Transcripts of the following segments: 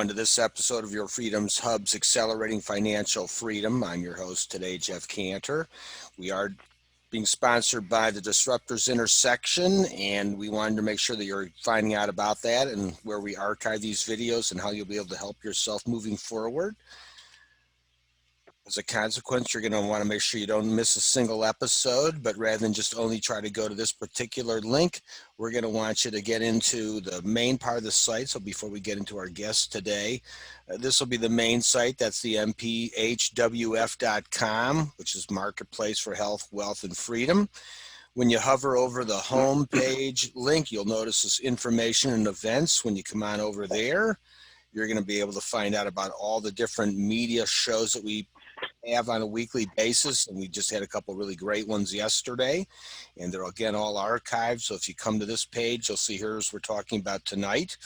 everyone, to this episode of Your Freedom's Hub's Accelerating Financial Freedom. I'm your host today, Jeff Cantor. We are being sponsored by the Disruptors Intersection, and we wanted to make sure that you're finding out about that and where we archive these videos and how you'll be able to help yourself moving forward. As a consequence, you're going to want to make sure you don't miss a single episode, but rather than just only try to go to this particular link, we're going to want you to get into the main part of the site. So before we get into our guest today, this will be the main site. That's the mphwf.com, which is Marketplace for Health, Wealth, and Freedom. When you hover over the home page link, you'll notice this information and events. When you come on over there, you're going to be able to find out about all the different media shows that we have on a weekly basis, and we just had a couple really great ones yesterday, and they're again all archived. So if you come to this page, you'll see here's we're talking about tonight,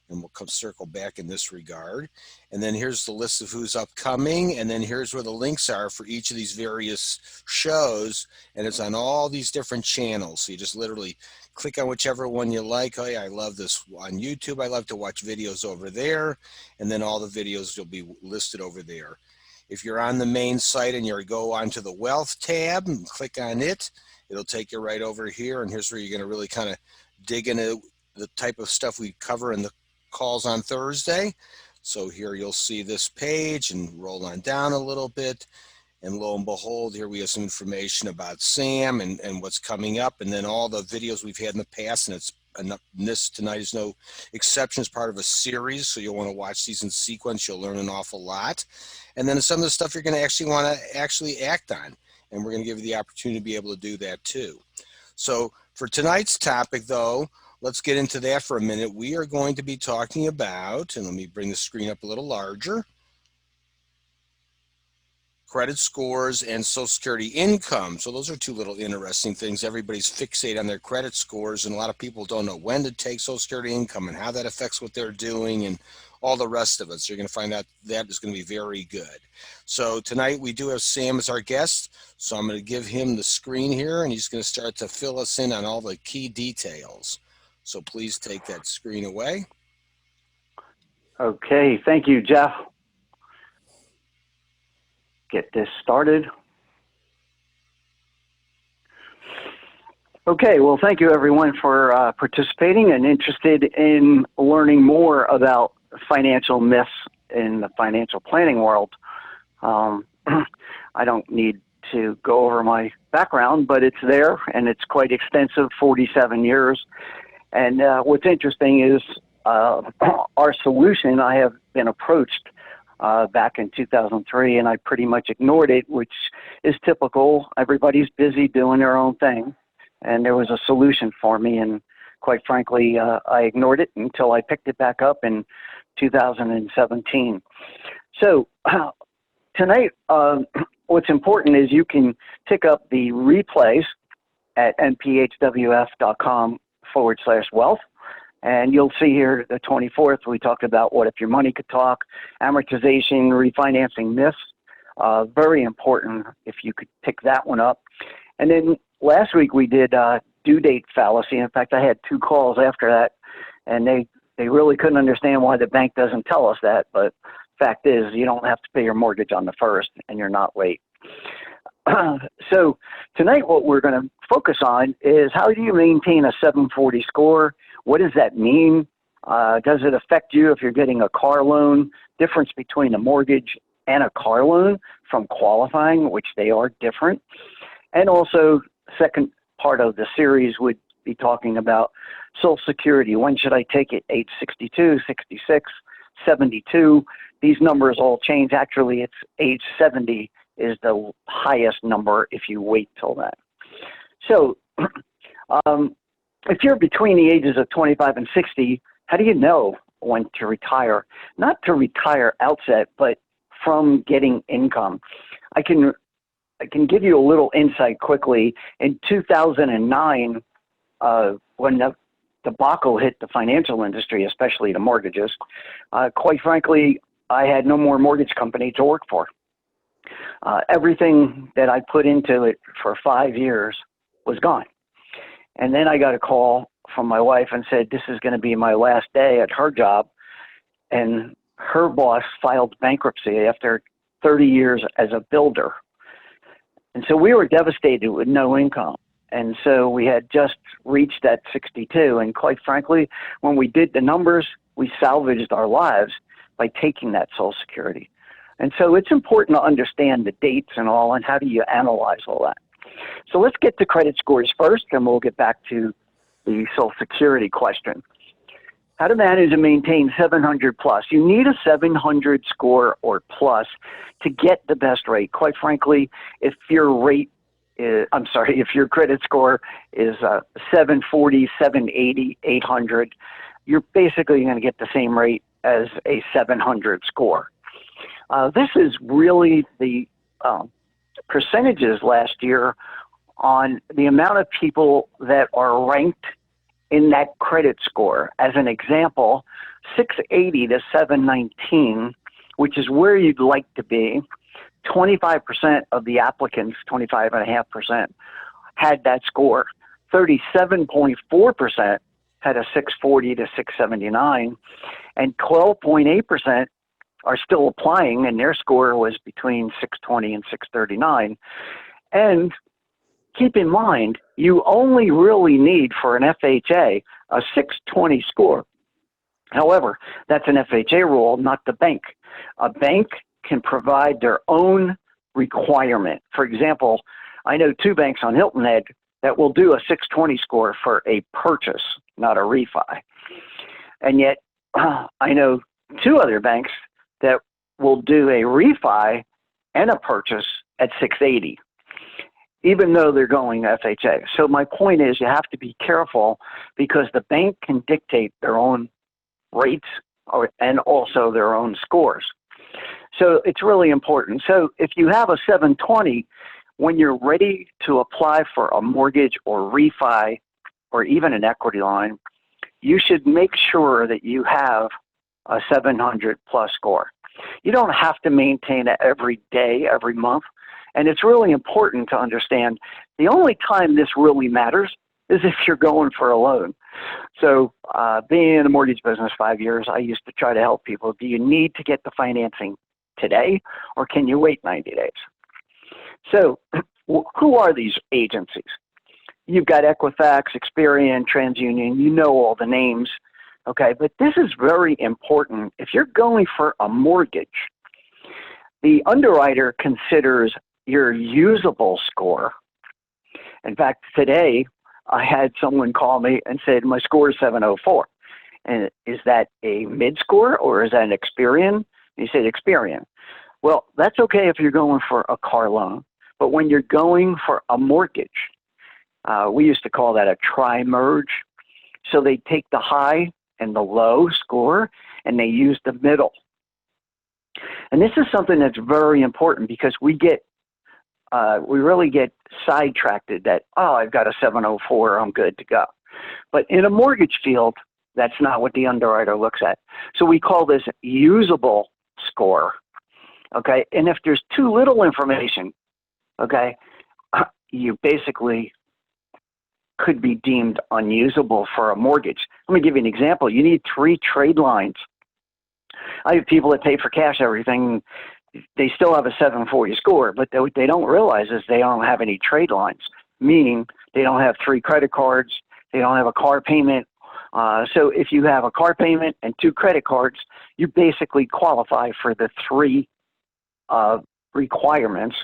and we'll come circle back in this regard. And then here's the list of who's upcoming, and then here's where the links are for each of these various shows, and it's on all these different channels. So you just literally click on whichever one you like. Oh yeah, I love this on YouTube. I love to watch videos over there, and then all the videos will be listed over there. If you're on the main site and you go onto the Wealth tab and click on it, it'll take you right over here. And here's where you're going to really kind of dig into the type of stuff we cover in the calls on Thursday. So here you'll see this page and roll on down a little bit. And lo and behold, here we have some information about Sam and what's coming up. And then all the videos we've had in the past, and this tonight is no exception. It's part of a series, so you'll want to watch these in sequence. You'll learn an awful lot. And then some of the stuff you're going to actually want to act on, and we're going to give you the opportunity to be able to do that too. So for tonight's topic, though, let's get into that for a minute. We are going to be talking about, and let me bring the screen up a little larger, credit scores and Social Security income. So those are two little interesting things. Everybody's fixated on their credit scores, and a lot of people don't know when to take Social Security income and how that affects what they're doing and all the rest of it. So you're going to find out that is going to be very good. So tonight we do have Sam as our guest. So I'm going to give him the screen here, and he's going to start to fill us in on all the key details. So please take that screen away. Okay, thank you, Jeff. Get this started. Okay, well, thank you everyone for participating and interested in learning more about financial myths in the financial planning world. I don't need to go over my background, but it's there and it's quite extensive, 47 years. And what's interesting is our solution, I have been approached back in 2003, and I pretty much ignored it, which is typical. Everybody's busy doing their own thing, and there was a solution for me, and quite frankly, I ignored it until I picked it back up in 2017. So tonight, what's important is you can pick up the replays at mphwf.com/wealth. And you'll see here the 24th, we talked about what if your money could talk, amortization, refinancing myths. Very important if you could pick that one up. And then last week we did due date fallacy. In fact, I had 2 calls after that, and they really couldn't understand why the bank doesn't tell us that. But fact is, you don't have to pay your mortgage on the 1st, and you're not late. So tonight what we're going to focus on is how do you maintain a 740 score? What does that mean? Does it affect you if you're getting a car loan? Difference between a mortgage and a car loan from qualifying, which they are different. And also, second part of the series would be talking about Social Security. When should I take it? Age 62, 66, 72. These numbers all change. Actually, it's age 70 is the highest number if you wait till that. So, if you're between the ages of 25 and 60, how do you know when to retire? Not to retire outset, but from getting income. I can give you a little insight quickly. In 2009, when the debacle hit the financial industry, especially the mortgages, quite frankly, I had no more mortgage company to work for. Everything that I put into it for 5 years was gone. And then I got a call from my wife and said, this is going to be my last day at her job. And her boss filed bankruptcy after 30 years as a builder. And so we were devastated with no income. And so we had just reached that 62. And quite frankly, when we did the numbers, we salvaged our lives by taking that Social Security. And so it's important to understand the dates and all, and how do you analyze all that. So let's get to credit scores first, and we'll get back to the Social Security question. How to manage and maintain 700 plus. You need a 700 score or plus to get the best rate. Quite frankly, if your if your credit score is 740, 780, 800, you're basically going to get the same rate as a 700 score. This is really the percentages last year on the amount of people that are ranked in that credit score. As an example, 680 to 719, which is where you'd like to be, 25% of the applicants, 25.5%, had that score. 37.4% had a 640 to 679, and 12.8% are still applying, and their score was between 620 and 639. And keep in mind, you only really need for an FHA a 620 score. However, that's an FHA rule, not the bank. A bank can provide their own requirement. For example, I know 2 banks on Hilton Head that will do a 620 score for a purchase, not a refi. And yet, I know 2 other banks that will do a refi and a purchase at 680. Even though they're going FHA. So my point is, you have to be careful, because the bank can dictate their own rates and also their own scores. So it's really important. So if you have a 720, when you're ready to apply for a mortgage or refi or even an equity line, you should make sure that you have a 700 plus score. You don't have to maintain it every day, every month. And it's really important to understand the only time this really matters is if you're going for a loan. So being in the mortgage business 5 years, I used to try to help people. Do you need to get the financing today, or can you wait 90 days? So who are these agencies? You've got Equifax, Experian, TransUnion. You know all the names. Okay, but this is very important. If you're going for a mortgage, the underwriter considers your usable score. In fact, today I had someone call me and said, my score is 704. And is that a mid score or is that an Experian? He said Experian. Well, that's okay if you're going for a car loan. But when you're going for a mortgage, we used to call that a tri-merge. So they take the high and the low score and they use the middle. And this is something that's very important, because we really get sidetracked that, oh, I've got a 704, I'm good to go. But in a mortgage field, that's not what the underwriter looks at. So we call this usable score, okay? And if there's too little information, okay, you basically could be deemed unusable for a mortgage. Let me give you an example. You need 3 trade lines. I have people that pay for cash everything. They still have a 740 score, but what they don't realize is they don't have any trade lines, meaning they don't have 3 credit cards, they don't have a car payment. So if you have a car payment and 2 credit cards, you basically qualify for the 3 requirements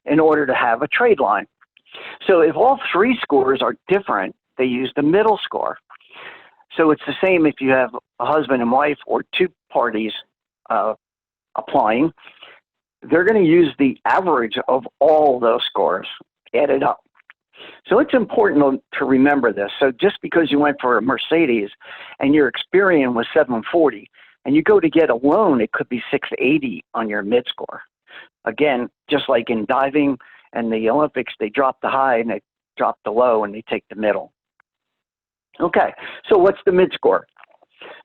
in order to have a trade line. So if all 3 scores are different, they use the middle score. So it's the same if you have a husband and wife or 2 parties applying. They're going to use the average of all those scores added up. So it's important to remember this. So just because you went for a Mercedes and your Experian was 740 and you go to get a loan, it could be 680 on your mid score. Again, just like in diving and the Olympics, they drop the high and they drop the low and they take the middle. Okay, so what's the mid score?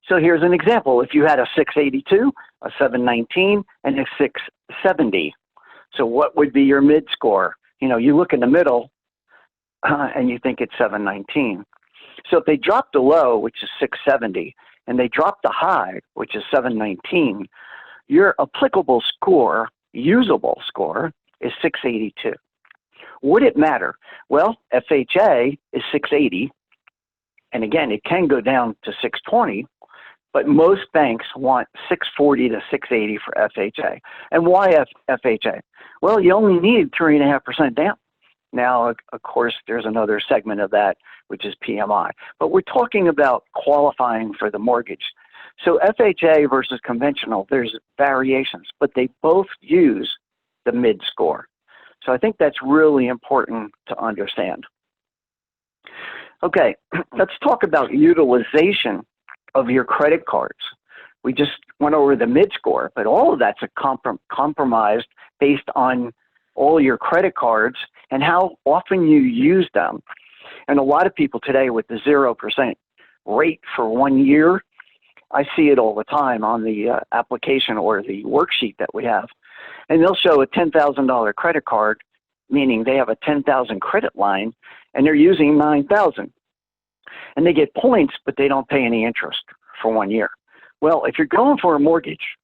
So here's an example. If you had a 682, a 719, and a 670, so what would be your mid score? You know, you look in the middle and you think it's 719. So if they drop the low, which is 670, and they drop the high, which is 719, your applicable score, usable score, is 682. Would it matter? Well, FHA is 680, and again, it can go down to 620, but most banks want 640 to 680 for FHA. And why FHA? Well, you only need 3.5% down. Now, of course, there's another segment of that, which is PMI. But we're talking about qualifying for the mortgage. So FHA versus conventional, there's variations, but they both use the mid score. So I think that's really important to understand. Okay, let's talk about utilization of your credit cards. We just went over the mid score, but all of that's compromised based on all your credit cards and how often you use them. And a lot of people today with the 0% rate for 1 year, I see it all the time on the application or the worksheet that we have. And they'll show a $10,000 credit card, meaning they have a 10,000 credit line, and they're using 9,000. And they get points, but they don't pay any interest for 1 year. Well, if you're going for a mortgage,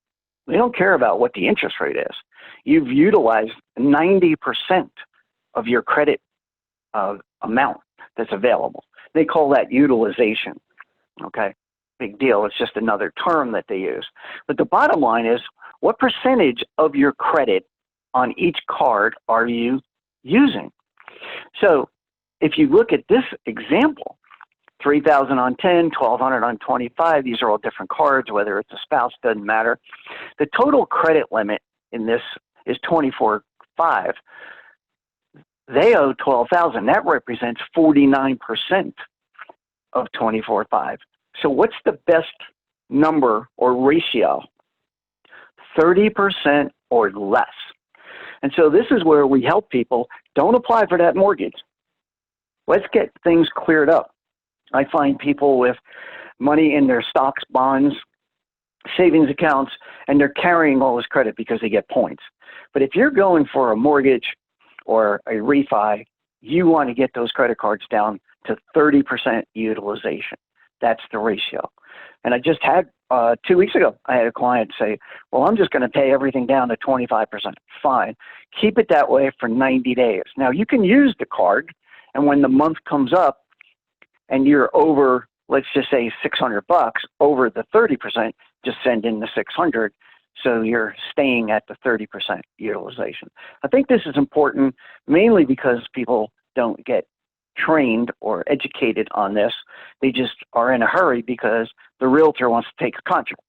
they don't care about what the interest rate is. You've utilized 90% of your credit amount that's available. They call that utilization. Okay, big deal. It's just another term that they use. But the bottom line is, what percentage of your credit on each card are you using? So if you look at this example, 3,000 on 10, 1,200 on 25, these are all different cards, whether it's a spouse, doesn't matter. The total credit limit in this is 24,500. They owe 12,000. That represents 49% of 24,500. So what's the best number or ratio? 30% or less. And so this is where we help people. Don't apply for that mortgage. Let's get things cleared up. I find people with money in their stocks, bonds, savings accounts, and they're carrying all this credit because they get points. But if you're going for a mortgage or a refi, you want to get those credit cards down to 30% utilization. That's the ratio. And I just had 2 weeks ago, I had a client say, well, I'm just going to pay everything down to 25%. Fine. Keep it that way for 90 days. Now, you can use the card, and when the month comes up and you're over, let's just say $600 over the 30%, just send in the 600. So you're staying at the 30% utilization. I think this is important mainly because people don't get trained or educated on this. They just are in a hurry because the realtor wants to take a contract.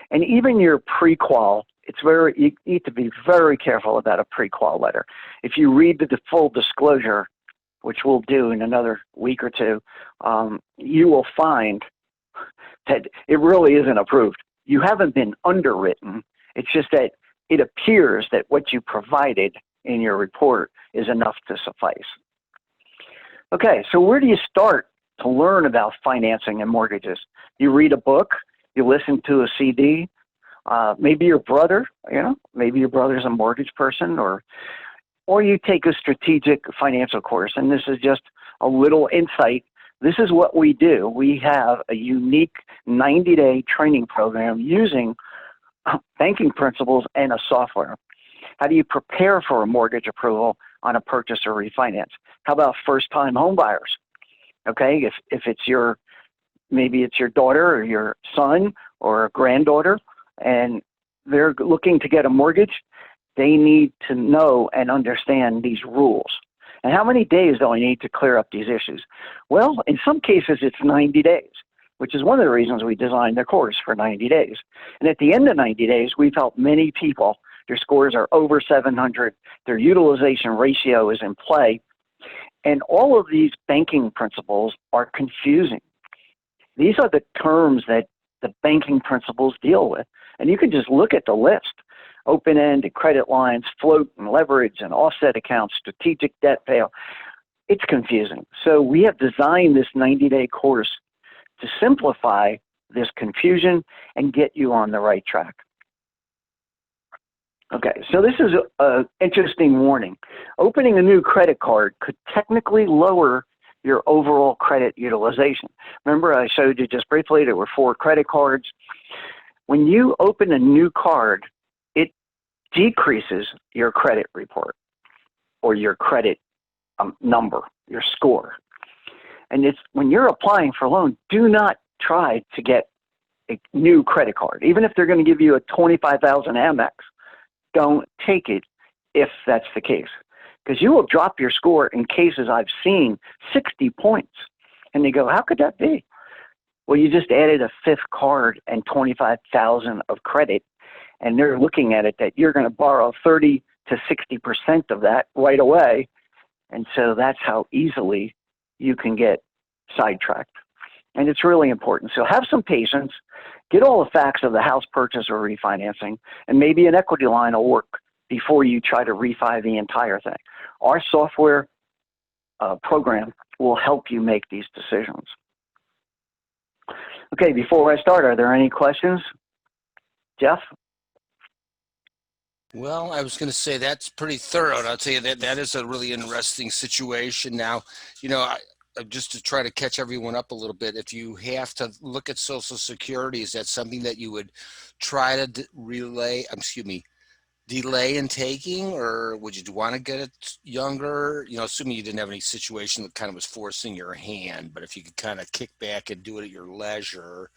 And even your pre-qual, you need to be very careful about a pre-qual letter. If you read the full disclosure, which we'll do in another week or two, you will find that it really isn't approved. You haven't been underwritten. It's just that it appears that what you provided in your report is enough to suffice. Okay, so where do you start to learn about financing and mortgages? You read a book, you listen to a CD, maybe your brother, maybe your brother's a mortgage person, or you take a strategic financial course. And this is just a little insight. This is what we do. We have a unique 90-day training program using banking principles and a software. How do you prepare for a mortgage approval on a purchase or refinance? How about first-time home buyers? Okay, if it's maybe it's your daughter or your son or a granddaughter, and they're looking to get a mortgage, they need to know and understand these rules. And how many days do I need to clear up these issues? Well, in some cases, it's 90 days, which is one of the reasons we designed the course for 90 days. And at the end of 90 days, we've helped many people. Their scores are over 700. Their utilization ratio is in play. And all of these banking principles are confusing. These are the terms that the banking principles deal with. And you can just look at the list. Open-end and credit lines, float and leverage and offset accounts, strategic debt payoff. It's confusing. So we have designed this 90-day course to simplify this confusion and get you on the right track. Okay, so this is an interesting warning. Opening a new credit card could technically lower your overall credit utilization. Remember, I showed you just briefly there were 4 credit cards. When you open a new card, it decreases your credit report or your credit number, your score. And it's when you're applying for a loan, do not try to get a new credit card. Even if they're going to give you a 25,000 Amex, don't take it if that's the case. Because you will drop your score in cases I've seen 60 points. And they go, how could that be? Well, you just added a 5th card and 25,000 of credit, and they're looking at it that you're going to borrow 30 to 60% of that right away. And so that's how easily you can get sidetracked. And it's really important. So have some patience, get all the facts of the house purchase or refinancing, and maybe an equity line will work before you try to refi the entire thing. Our software program will help you make these decisions. Okay, before I start, are there any questions? Jeff? Well, I was going to say that's pretty thorough. And I'll tell you that is a really interesting situation. Now, just to try to catch everyone up a little bit, if you have to look at Social Security, is that something that you would try to delay in taking, or would you want to get it younger? Assuming you didn't have any situation that kind of was forcing your hand, but if you could kind of kick back and do it at your leisure,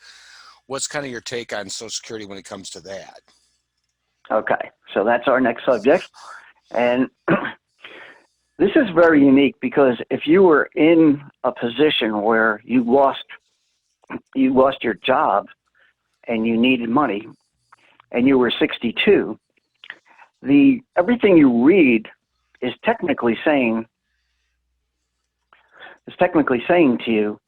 what's kind of your take on Social Security when it comes to that? Okay, so that's our next subject. And this is very unique because if you were in a position where you lost your job and you needed money and you were 62, everything you read is technically saying to you,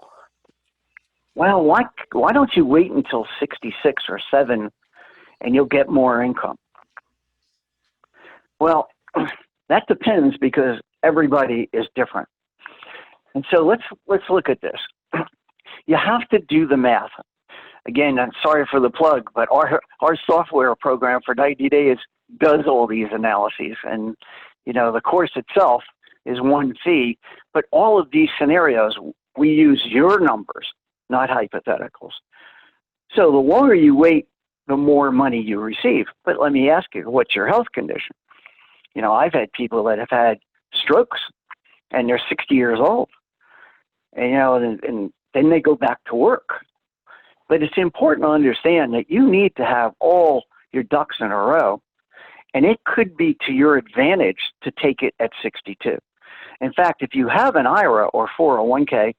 well, why don't you wait until 66 or 7 and you'll get more income? Well, that depends because everybody is different. And so let's look at this. You have to do the math. Again, I'm sorry for the plug, but our software program for 90 days does all these analyses. And, the course itself is one fee, but all of these scenarios, we use your numbers, not hypotheticals. So the longer you wait, the more money you receive. But let me ask you, what's your health condition? I've had people that have had strokes and they're 60 years old, and then they go back to work. But it's important to understand that you need to have all your ducks in a row, and it could be to your advantage to take it at 62. In fact, if you have an IRA or 401k,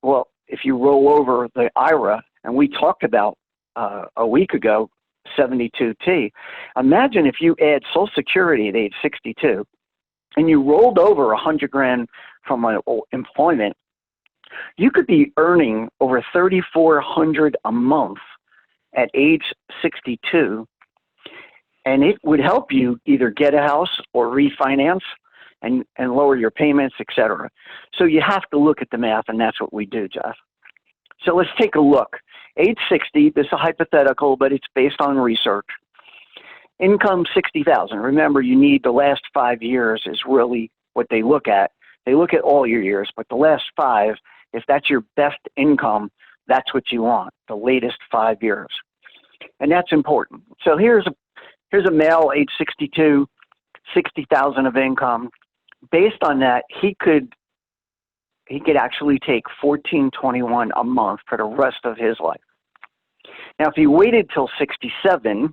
well, if you roll over the IRA, and we talked about a week ago, 72T. Imagine if you add Social Security at age 62 and you rolled over $100,000 from employment, you could be earning over $3,400 a month at age 62, and it would help you either get a house or refinance and lower your payments, etc. So you have to look at the math, and that's what we do, Jeff. So let's take a look. Age 60, this is a hypothetical, but it's based on research. Income, $60,000. Remember, you need the last 5 years is really what they look at. They look at all your years, but the last 5, if that's your best income, that's what you want, the latest 5 years. And that's important. So here's a male, age 62, 60,000 of income. Based on that, he could actually take $1,421 a month for the rest of his life. Now, if he waited till 67,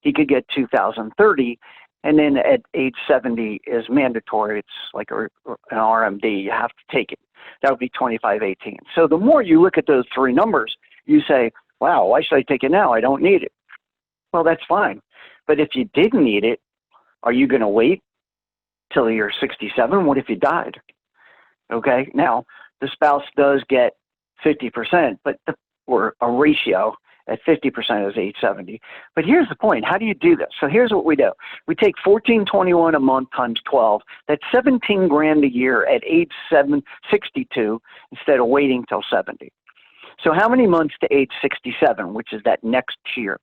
he could get $2,030, and then at age 70 is mandatory. It's like an RMD. You have to take it. That would be $2,518. So the more you look at those 3 numbers, you say, wow, why should I take it now? I don't need it. Well, that's fine. But if you didn't need it, are you going to wait till you're 67? What if you died? Okay, now the spouse does get 50%, or a ratio at 50% is age 70. But here's the point. How do you do this? So here's what we do. We take $1,421 a month times 12. That's $17,000 a year at age 62 instead of waiting till 70. So how many months to age 67, which is that next year?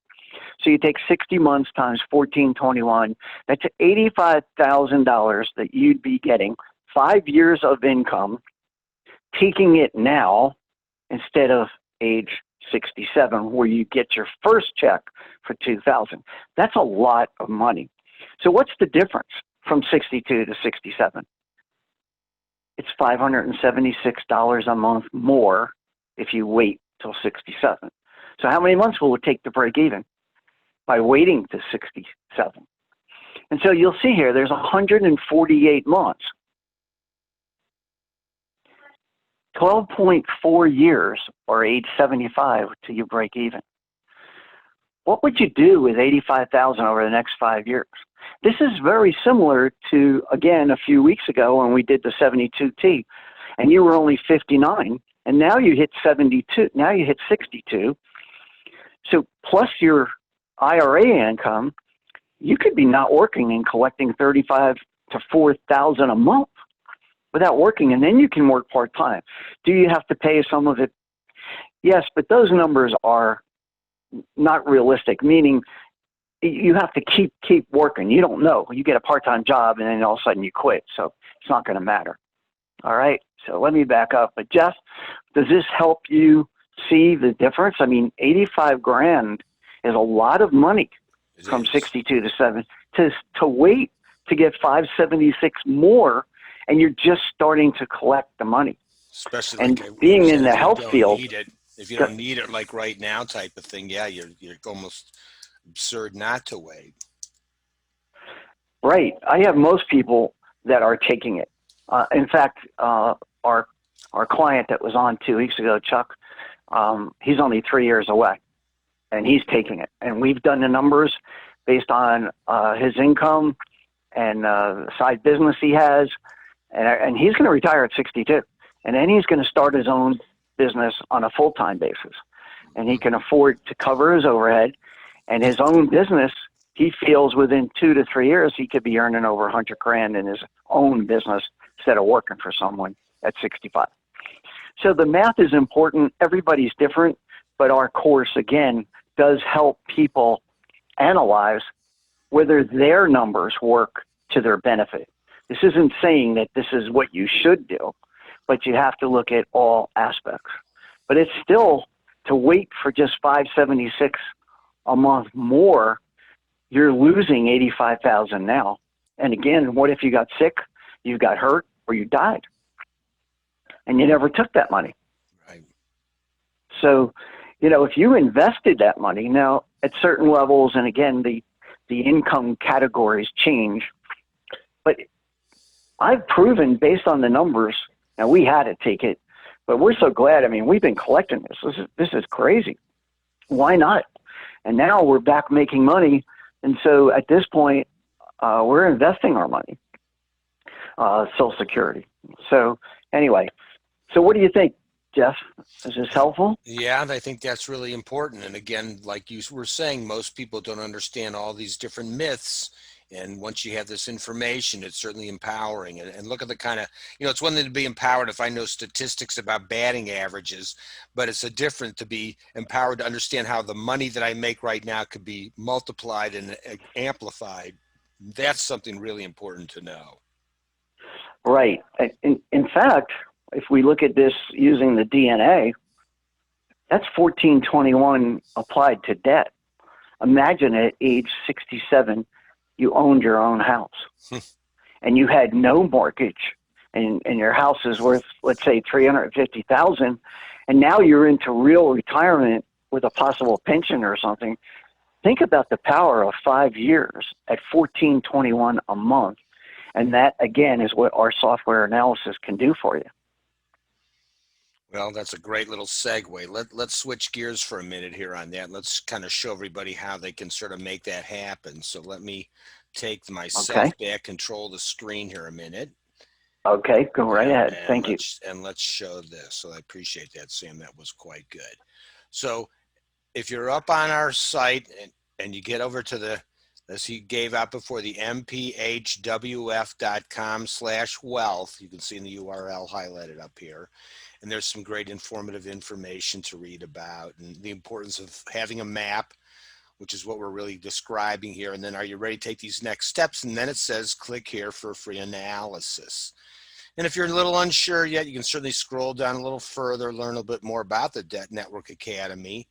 So you take 60 months times 1421. That's $85,000 that you'd be getting, 5 years of income, taking it now instead of age 67, where you get your first check for 2,000. That's a lot of money. So what's the difference from 62 to 67? It's $576 a month more if you wait till 67. So how many months will it take to break even by waiting to 67? And so you'll see here, there's 148 months. 12.4 years, or age 75, till you break even. What would you do with 85,000 over the next 5 years? This is very similar to, again, a few weeks ago when we did the 72T, and you were only 59, and now you hit 72, now you hit 62. So plus your IRA income, you could be not working and collecting 35 to 4,000 a month without working, and then you can work part-time. Do you have to pay some of it? Yes, but those numbers are not realistic, meaning you have to keep working. You don't know. You get a part-time job, and then all of a sudden you quit, so it's not going to matter. All right, so let me back up. But Jeff, does this help you see the difference? I mean, 85 grand is a lot of money from 62 to 7 to wait to get 576 more, and you're just starting to collect the money. Especially and like being said, in the health field, if you don't need it like right now type of thing, yeah, you're almost absurd not to wait. Right. I have most people that are taking it. In fact, our client that was on 2 weeks ago, Chuck, he's only 3 years away, and he's taking it. And we've done the numbers based on his income and the side business he has, and he's going to retire at 62. And then he's going to start his own business on a full-time basis. And he can afford to cover his overhead. And his own business, he feels within 2 to 3 years, he could be earning over 100 grand in his own business instead of working for someone at 65. So the math is important. Everybody's different, but our course, again, does help people analyze whether their numbers work to their benefit. This isn't saying that this is what you should do, but you have to look at all aspects. But it's still, to wait for just 576 a month more, you're losing 85,000 now. And again, what if you got sick, you got hurt, or you died, and you never took that money? Right. So, if you invested that money now at certain levels, and again, the income categories change, but I've proven based on the numbers. Now, we had to take it, but we're so glad. I mean, we've been collecting this. This is crazy. Why not? And now we're back making money. And so at this point, we're investing our money, Social Security. So anyway, so what do you think, Jeff? Is this helpful? Yeah, I think that's really important. And again, like you were saying, most people don't understand all these different myths. And once you have this information, it's certainly empowering. And look at the kind of, it's one thing to be empowered if I know statistics about batting averages, but it's a different to be empowered to understand how the money that I make right now could be multiplied and amplified. That's something really important to know. Right. In fact, if we look at this using the DNA, that's 1421 applied to debt. Imagine at age 67, you owned your own house and you had no mortgage, and your house is worth, let's say, 350,000. And now you're into real retirement with a possible pension or something. Think about the power of 5 years at 1421 a month. And that, again, is what our software analysis can do for you. Well, that's a great little segue. Let's switch gears for a minute here on that. Let's kind of show everybody how they can sort of make that happen. So let me take myself back, control the screen here a minute. Okay, go right ahead. Thank you. And let's show this. So I appreciate that, Sam. That was quite good. So if you're up on our site and you get over to the, as he gave out before, the mphwf.com/wealth, you can see in the URL highlighted up here. And there's some great informative information to read about, and the importance of having a map, which is what we're really describing here. And then, are you ready to take these next steps? And then it says, click here for free analysis. And if you're a little unsure yet, you can certainly scroll down a little further, learn a bit more about the Debt Network Academy.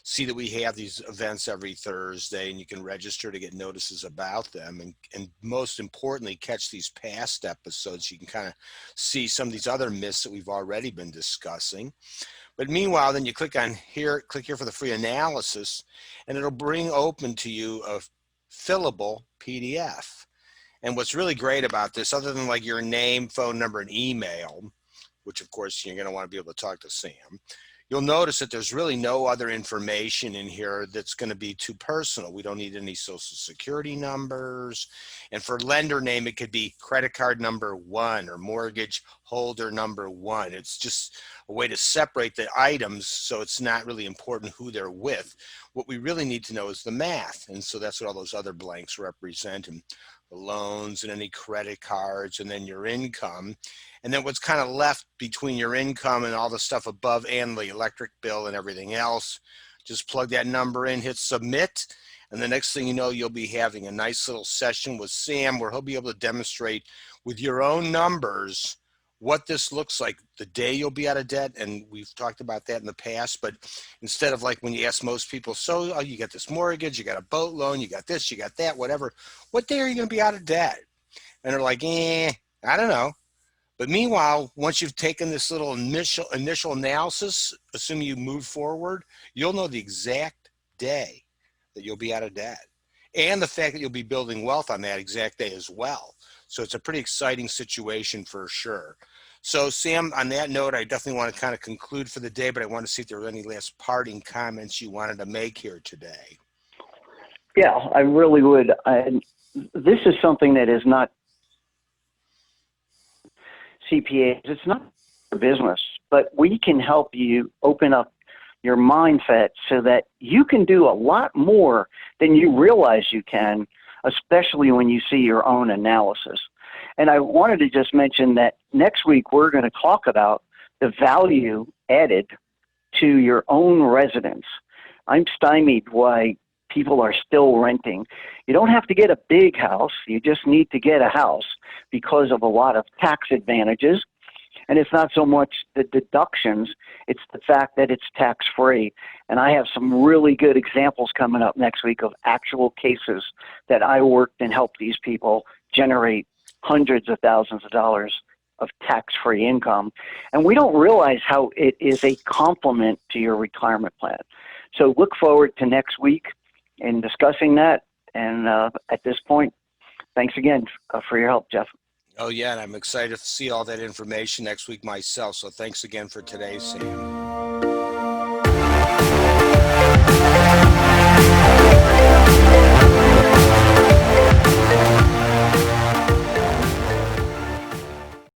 See that we have these events every Thursday, and you can register to get notices about them. And most importantly, catch these past episodes. You can kind of see some of these other myths that we've already been discussing. But meanwhile, then you click here for the free analysis, and it'll bring open to you a fillable PDF. And what's really great about this, other than like your name, phone number, and email, which of course you're going to want to be able to talk to Sam, you'll notice that there's really no other information in here that's going to be too personal. We don't need any social security numbers. And for lender name, it could be credit card number 1 or mortgage holder number 1. It's just a way to separate the items so it's not really important who they're with. What we really need to know is the math. And so that's what all those other blanks represent. And the loans and any credit cards, and then your income. And then what's kind of left between your income and all the stuff above and the electric bill and everything else, just plug that number in, hit submit. And the next thing you know, you'll be having a nice little session with Sam where he'll be able to demonstrate with your own numbers what this looks like the day you'll be out of debt. And we've talked about that in the past, but instead of like when you ask most people, so oh, you got this mortgage, you got a boat loan, you got this, you got that, whatever, what day are you going to be out of debt? And they're like, I don't know. But meanwhile, once you've taken this little initial analysis, assuming you move forward, you'll know the exact day that you'll be out of debt and the fact that you'll be building wealth on that exact day as well. So it's a pretty exciting situation for sure. So Sam, on that note, I definitely want to kind of conclude for the day, but I want to see if there were any last parting comments you wanted to make here today. Yeah, I really would. This is something that is not CPAs. It's not a business, but we can help you open up your mindset so that you can do a lot more than you realize you can, especially when you see your own analysis. And I wanted to just mention that next week we're going to talk about the value added to your own residence. I'm stymied why people are still renting. You don't have to get a big house. You just need to get a house because of a lot of tax advantages. And it's not so much the deductions, it's the fact that it's tax-free. And I have some really good examples coming up next week of actual cases that I worked and helped these people generate hundreds of thousands of dollars of tax-free income. And we don't realize how it is a complement to your retirement plan. So look forward to next week in discussing that. And at this point, thanks again for your help, Jeff. Oh, yeah, and I'm excited to see all that information next week myself. So thanks again for today, Sam.